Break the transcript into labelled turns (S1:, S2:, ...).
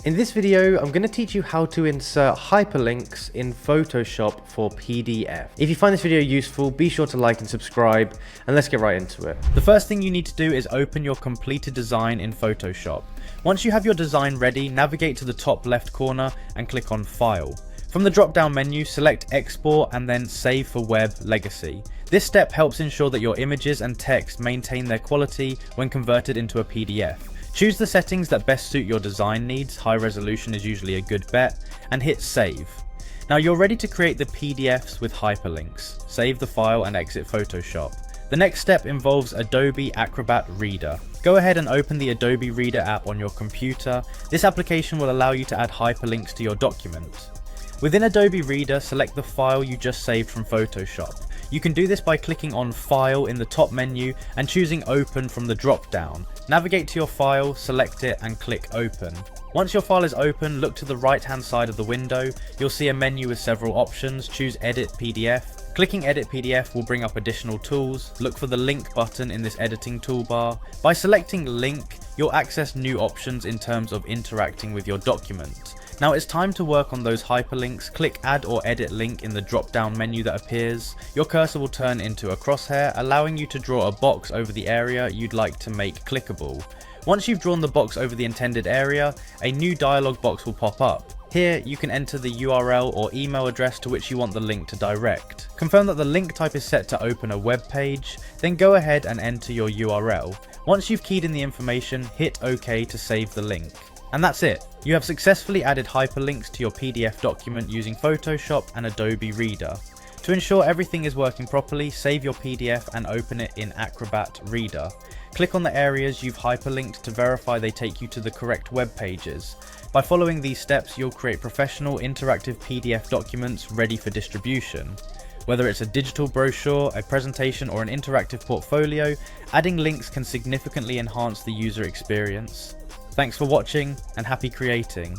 S1: In this video, I'm going to teach you how to insert hyperlinks in Photoshop for PDF. If you find this video useful, be sure to like and subscribe, and let's get right into it. The first thing you need to do is open your completed design in Photoshop. Once you have your design ready, navigate to the top left corner and click on File. From the drop-down menu, select Export and then Save for Web Legacy. This step helps ensure that your images and text maintain their quality when converted into a PDF. Choose the settings that best suit your design needs, high resolution is usually a good bet, and hit Save. Now you're ready to create the PDFs with hyperlinks. Save the file and exit Photoshop. The next step involves Adobe Acrobat Reader. Go ahead and open the Adobe Reader app on your computer. This application will allow you to add hyperlinks to your document. Within Adobe Reader, select the file you just saved from Photoshop. You can do this by clicking on File in the top menu and choosing Open from the drop-down. Navigate to your file, select it and click Open. Once your file is open, look to the right-hand side of the window. You'll see a menu with several options. Choose Edit PDF. Clicking Edit PDF will bring up additional tools. Look for the Link button in this editing toolbar. By selecting Link, you'll access new options in terms of interacting with your document. Now it's time to work on those hyperlinks. Click Add or Edit Link in the drop-down menu that appears. Your cursor will turn into a crosshair, allowing you to draw a box over the area you'd like to make clickable. Once you've drawn the box over the intended area, a new dialog box will pop up. Here, you can enter the URL or email address to which you want the link to direct. Confirm that the link type is set to open a web page, then go ahead and enter your URL. Once you've keyed in the information, hit OK to save the link. And that's it. You have successfully added hyperlinks to your PDF document using Photoshop and Adobe Reader. To ensure everything is working properly, save your PDF and open it in Acrobat Reader. Click on the areas you've hyperlinked to verify they take you to the correct web pages. By following these steps, you'll create professional interactive PDF documents ready for distribution. Whether it's a digital brochure, a presentation, or an interactive portfolio, adding links can significantly enhance the user experience. Thanks for watching and happy creating.